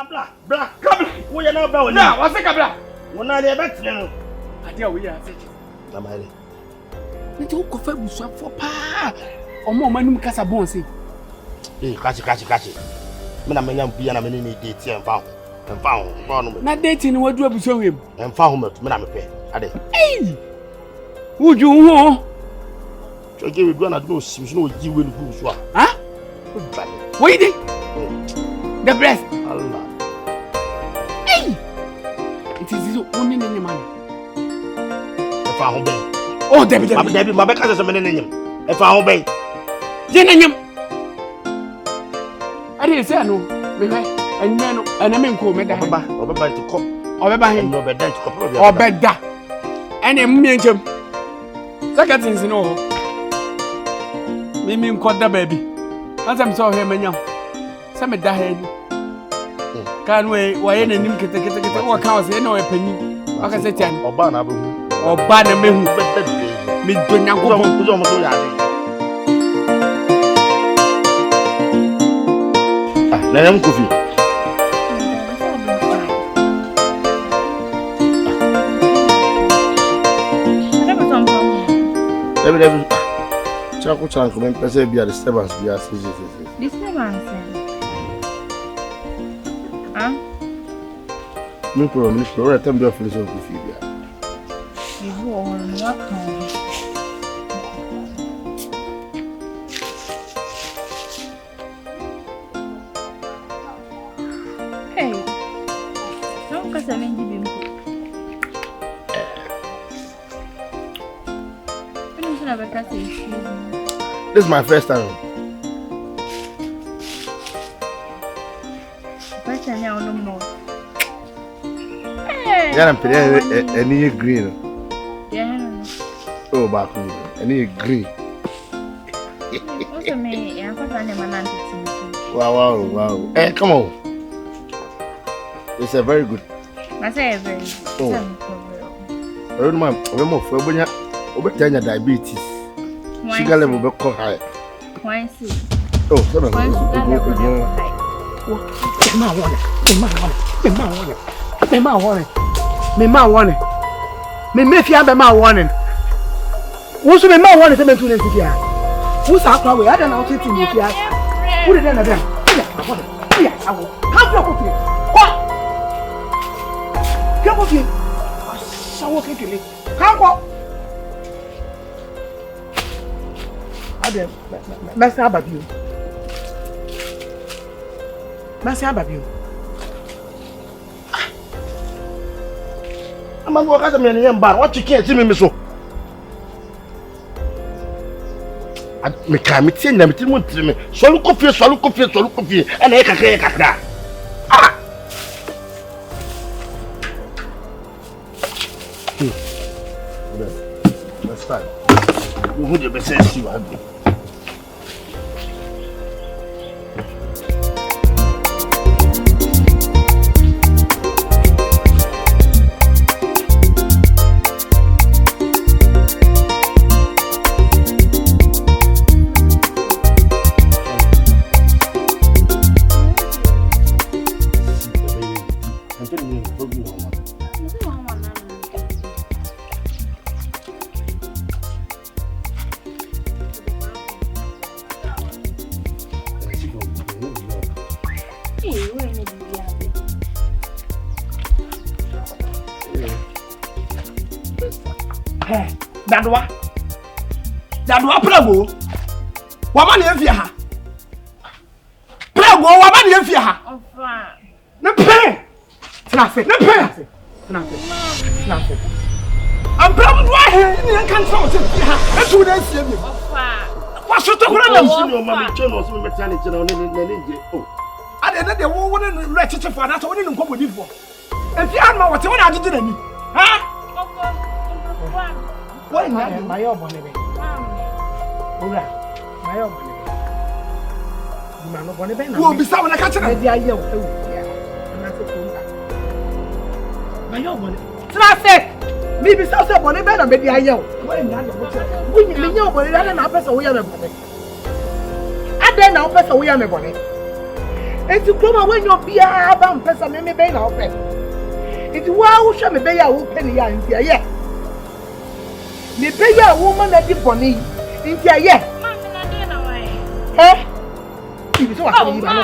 Bra, come. We are now bound. Now, what's the cabra? When I get back to them, I tell we are such. Namari. You took a fair bush for pa. Or more manum casabonsi. Catch it. Men, I may not be an amendment date and found. Not dating what you show him. And found him, Madame Pay. Hey! Would you want? So give it one of those, no, you will lose. Huh? Waiting. The breath. Allah. Hey! It is his own in any man. If I obey. Oh, Debbie, my back has a man in him. If I obey. Then I didn't say no, and then and I mean, call me that to cop or by him, or better to cop or better. And a medium. Second things in all. Me caught the baby. As I'm so him and young. Some of that can't wait. Why any name get what counts in no opinion? I can say 10 or ban or ban a man who me do not go. Let him coffee. Every Chaco Chanko, when person be a disturbance, be a disturbance. No problem, if you're at your face of coffee. You will not come. Hey, don't cause I'm in the this is my first time. First time I don't know. Yeah, I'm pretty any green. Yeah. Oh, back me. Any green. Also me, I'm wow. Hey, come on. It's a very good. I say very good. Oh. I don't mind. I'm more for over diabetes. Sugar level be high. Why see? Oh, sorry. Why sugar level high? Me want if you have a man warning. Who's the man warning to me to the who's our way? I don't know what to do. Put it in again. Yeah, I will. How do you put it? What? Come with you. So what can you do? Come on. Merci à Babio. I'm going to work at a million bar. What you can't see me so? I can't see them. So look coffee, and I can't get that. Let's start. You would have said you had me. Dadwa prego. Wama na efia ha. Prego wama na efia ha. Ofa. Na pe. Trafe. Am prego do ahe ni kan so se efia ha. Etu na sie mi. Ofa. Wa so to kura na nsi ni o ma mi che no so me tia ni che na ne nje. Oh. Ade na de wo ne re chiche fo na so wo ne nkomodi fo. Efia ma wote wo na agede na ni. Ha? Ofa. Why my obonebe? Ora, my obonebe. Man obonebe na. Wo bisa wona ka kire. Dia ye o ewu. Na se ko nka. My obonebe. Traffic. Mi bisa se obonebe na me dia ye o. Wo nya na wo kire. Wo nya me nya obonebe na pesa wo ya me bone. Ade na wo pesa wo ya me bone. Enti kuma when you be a bam pesa me be na ope. Enti wa wo hwe me be ya wo pe ni ya ntia ye. Me be ya woman na di boni. Ntia ye. Eh? Ibi so wa so yiba no.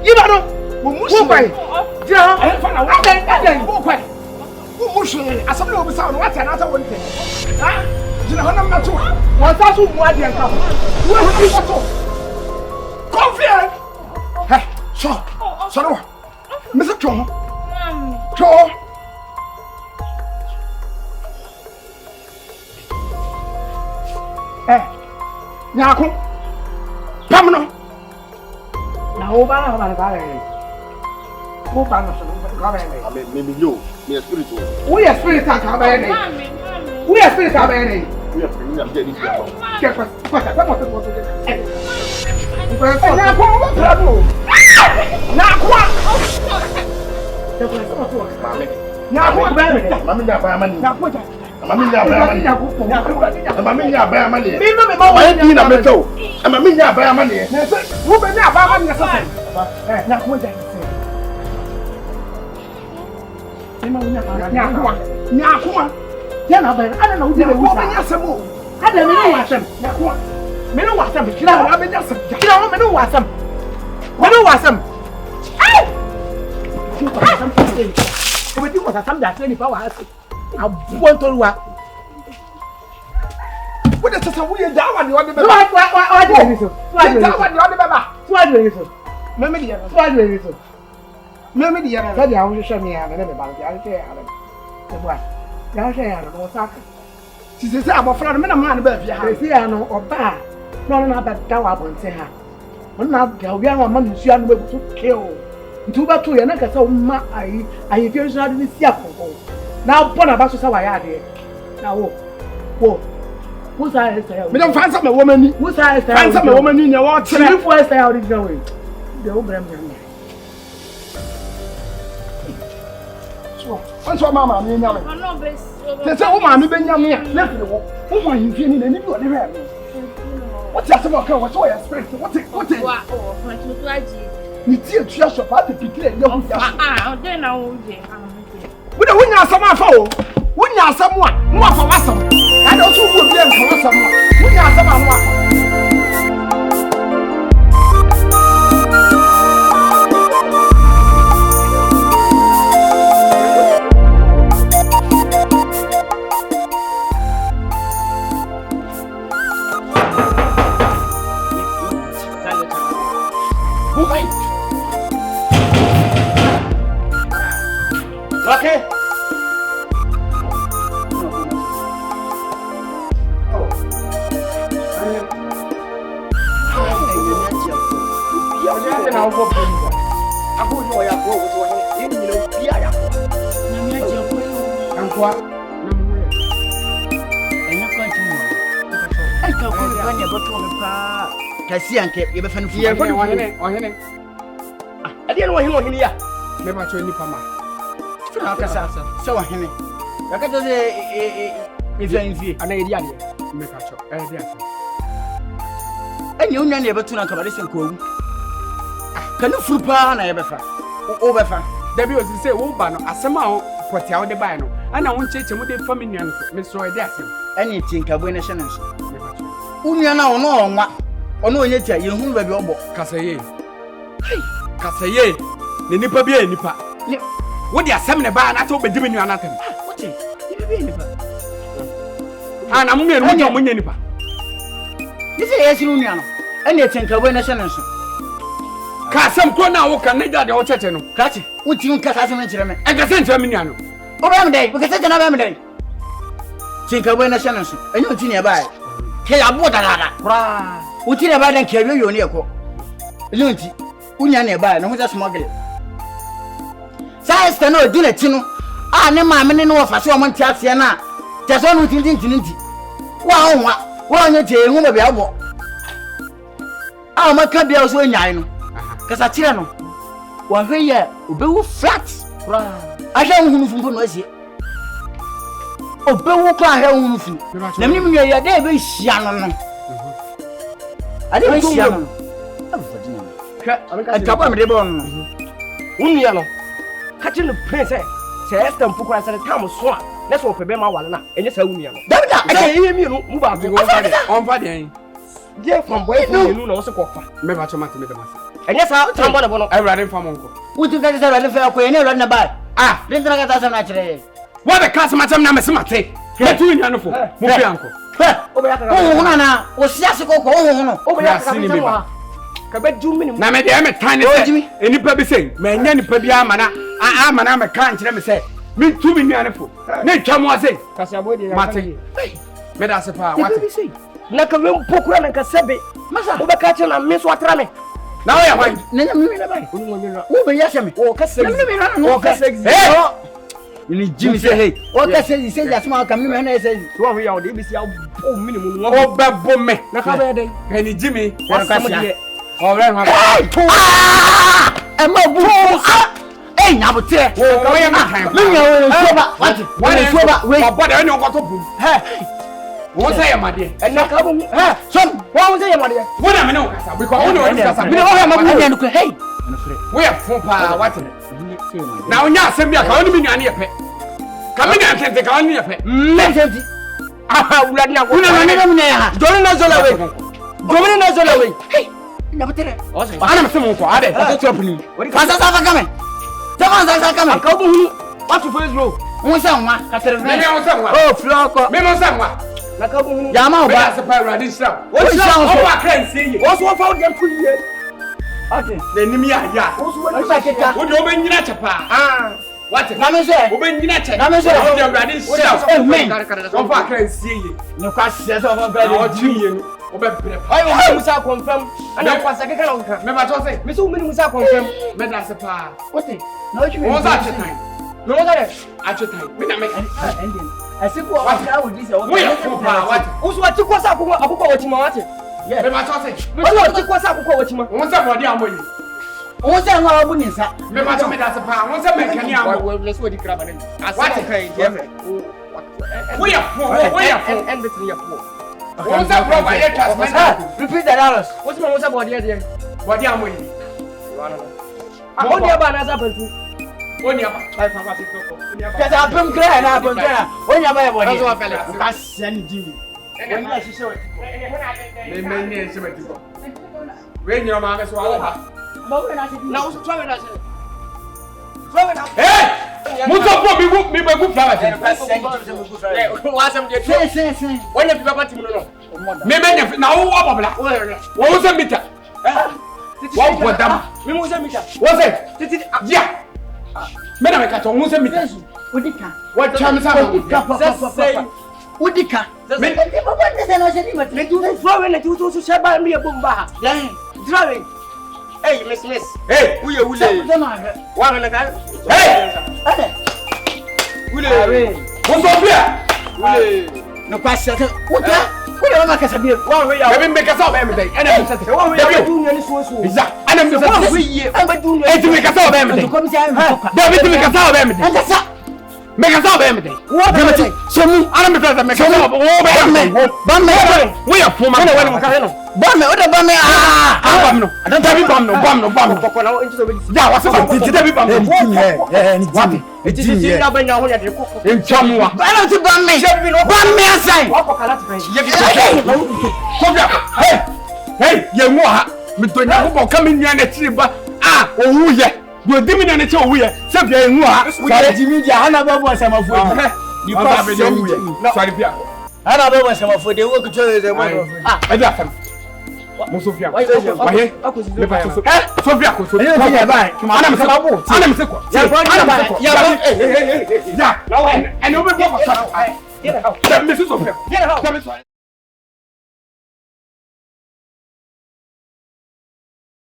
Yiba no. Wo mushi kwai. Ja. Fa na wa den wo kwai. Wo mushi asam na obi sa no wa tia na ta won te. Ha? Jina ho na mato. Wo sa so mu ade nka ho. Wo hu ko to. Confia. Hey, so no. Mr. Cho. Cho. Eh. Nyako. Pamno. Na o ba na ba le. Ko ba na so ka ba le. Me yo, me spirit o. Wo ya spirit ka ba le. Wo ya spirit ka ba le. Wo ya spirit na be ni ya. Ke kwa ta mo to to. Na ko mo tra do. Na ko. Ke kwa ta mo to. Na ko ba le. Mami na ba mani. Na ko ta. Mami nya ba mani. Mami nya ba mani. Mi no me ma wo ni na me to. Mami nya ba mani. Na se wo be na ba mani na se. Na ko ja se. Ni ma nya ba. Nya ko. Ya na ba. Ana na wo di be wo sa. Nya se mo. Ada me no wa sem. Nya ko. Me no wa sem. Kira wa be nya sem. Kira wa me no wa sem. Me no wa sem. Ai! Ko be di ko sa sam da se ni pa wa se. Abuo ntoruwa. Wo de sasa wo ye da wa de ode be. Wa de ni so. Da wa de ode be ba. Wa de ni so. Me me de ya. Wa de ni so. Me de ya. Sa dia wo hwehwe me ya me be ba de ya hwehwe ya. Se bua. Ya hwehwe ya no sa ka. Ti se abofra no me na ma na ba fi ha. Se ya no oba. No na ba da wa bonte ha. Won na ga wi an ma nsu anu be butu kill. Ntu ba to ya na ka sa ma ayi fi nsu adu ni si akoko. Na bona ba so sa wa ya de. Na wo. Who say style? Me dem fansa me woman ni. Who say style? Fansa me woman ni ne wo tere. If we style original way. De wo bram nyam. So, onso mama me nyam. No be. Se wo ma me be nyam ya. Na fi wo. Wo ma yin fi ni na ni bi wo de hwe. What you say about what you expect? What? Wa o fantu to aji. Ni ti etua shop at pikire ye hu ya. Den na wo je. Wo de wonya asam afa o. Wonya asam a, mo afa wasam. Ka de so wo bi en ka wasam a. Wonya asam a mo afa. Okay. Kasi anke yebe fa nufu. Ye ko ohene. Ade no ohene ya. Me ma cho ni pama. Fina kasa se ohene. Yakata ze Ahenfie. Ana edi ade. Me ka cho. Di asa. Enye onwa na yebe tu na kabade se ko awu. Ka nufu pa na yebe fa. O be fa. Da bi o si se wo ba no asema o potia wo de ba no. Ana wo ncheche mu de family no me so edi asa. Enye tinkabo ne hye nso. Me ka cho. Unwa na ono onwa. Ono onye tia ye hu ba bi obo. Kasaye. Kasaye. Ne nipa bi e nipa. Wo de asem ne ba na ta obedi me nua na tem. Wote. Ye bi nipa. Ana mu me no mo nya nipa. Nise ye sinu nua no. Enye tinkabo ne hye nso. Ka asem ko na wo kan ne da de wo cheche no. Kati, wuti un kasa asem nkyere me. E ka se nkyere me nua no. Oba me dai, wo kasa tena ba me dai. Tinkabo ne hye nso. Enye wuti ne ba ai. Ke ya bo dagada. Kura. Wuti ne ba dan ke yoyo ne ekọ. Enye wuti. Unya ne ba ai, no ho just smuggle. Sa esta no di na ti no. Ah ne ma me ne no wo fa se o mo ntia se na. Te so no tintintinti. Wa onwa. Wa onye te ehu mo bia bo. Ah ma ka bia so nyai no. Kasa tire no. Wa hwe ye obewu flat. Kura. Ahia hunu fumpo no asie. Obewu kla ahia hunu fu. Na me nwa ye de be hia no no. Ade be hia no. ataba me de bon unia no ka che no prince se Esther mpukura se tam so a na so pebe ma wale na enye sa unia no Davida e ye mi no mu ba go on va den je from boy for you no wo se kofa me ba choma te me dem enye sa tam bo ne bo no awurade mfa mo nko wuti ka se awurade fa ko ene awurade na ba rintra ka ta sam na kire what the class matam na me se mate ke tu nya no fo mo fi anko o na o sia se ko no o ya ka mi wa ka be ju mini na me de me tan se enipa bi sei me nya nipa bi amana amana me kan kire me se me tu mi nya no fo na twa mo ase ka se abodi mate me da se pa what na ka we mpokura na ka sebe masa o be ka che na me so atra me na o ya wan na nya mi na ba o be ya se me o ka se o ka se ni Jimmy say hey o ka say ya sma ka mi me na say so ho ya o de bi si o minimum no o ba bo me na ka be den ni Jimmy o ka se o re ho e ma bu nya bo te o ya ma kan mi nya o so ba what so ba we o boda ni o ko to bu wọ́n sẹ́ yẹ ma díẹ̀. ẹ̀nà kábọ̀ mu. sọ́m wọ́n sẹ́ yẹ ma díẹ̀. wọ́n dà mí ní o kasa bíkọ́ wọ́n ní o ní kasa. mi ní wọ́n yà máa bú ẹ̀yẹ nìkan hey. wọ́n yẹ fún paa wáti ni. na o ní asẹ́m bí a kàwọn ní mi nìyà ni yẹ pẹ́. kàmi ní àtẹ̀ntẹ̀ kàwọn ní yẹ pẹ́. mẹ́sẹ̀ntì. wúlò ní àgọ́. wúlò ní àgọ́ ní àgọ́. jọ́ni náà zọ́lá wẹ̀. jọ́ni náà zọ́lá wẹ̀. nyabutere. ana mi sẹ́ mu nkọ́ adé. ọ̀tẹ̀ tí o pili. kasa sáfà kàmẹ́. sáfà kàmẹ́. àkàwọ́ bó hu wàtú fún ezuro. wọ́n sẹ́ wọn kàtẹ́rẹ́ fẹ́. mímí wọ́n sẹ́ wọn. ó fi ọkọ. mímí wọ́n sẹ́ wọn. Yama o ba se pa awurade nsira o wa kra nsie ye o so wa fa o dem kuye okay na nim ya ya o so wa fa keta o de o ben nyina chepa what na me se o ben nyina che na me se o de awurade nsira amen o fa kra nsie ye ne kwa se so fa bele o ji ye no o be pere ayo o musa confirm ana kwa sa keka na o ka me ba to say me so mini musa confirm me da se pa ote na o ji me o za chetan no o za de a chetan me na me ending asipo wa ka wo dise o we ya fun pa what o so wa ti kwa sa akukọ wotima wate me ba to say o so ti kwa sa akukọ wotima won se body amoyi won se nwa obu nisa me ba to me da se pa won se me kani amo we so di kraba ne asate kai je we ya fun and between ya fun won se bro ba ye transfer repeat the dollars o ti mo sa body e body amoyi o ni ba na sa pantu oni aba ai fa ti ko oni aba kasa apem kra na apem kra onya ba ye body so wa pele ka se ni Jimmy oni na sise we me ni se meti ko we ni o ma me so ala ha ba we na se na o so twa we na se muso po mi be gu flower te wa sam je se wona fi papa timu no me be nya na wo bobla wo se mita wo bodam mi mo se mita wo se titi ya me na me ka to wo se mita udika wo twa me sa udika me baba de na se ni mate me tu flower na tu so se ba mi e bomba ha drawing hey miss hey uye wa na ga hey ule wo so bia ule no kwase uta ule mama kasabie wa we ya me ka sa ba me dai ana me sa wa we ya du nyani so biza ana me sa wa we ye ba du nyani e ti me ka sa ba me dai ko mi sai David me ka sa ba me dai anta sa me ka sa ba me dai wo ba me so mu ana me sa me ka sa ba me ba me wo ya fuma na wani maka no ba me o da ba me bam no David bam no ko na o nti so be ya wa se ti David bam no ni Jimmy eti ti na ba nya ho ya de ko Enchamwa. ba na ti ba me asai wa ko kala ti kan Ye ko bia. Hey, ye mu ha. Me to nya ko ka me nua na tiri ba. Owu ye. Do di me na ne che owu ye. Se bia ye mu ha. Sorry Jimmy dia hana ba bo asamafu. Ni pa be owu ye. Sorry bia. Hana ba bo asamafu de wo kucho ze mo. E bia fam. Mo Sofia. Wa he. Me ba so. Sofia ko so. Ana me se ko. Ana me se ko. Ya. Na wa. Ene obi bo ko so. Ya me se Sofia. Ya me so.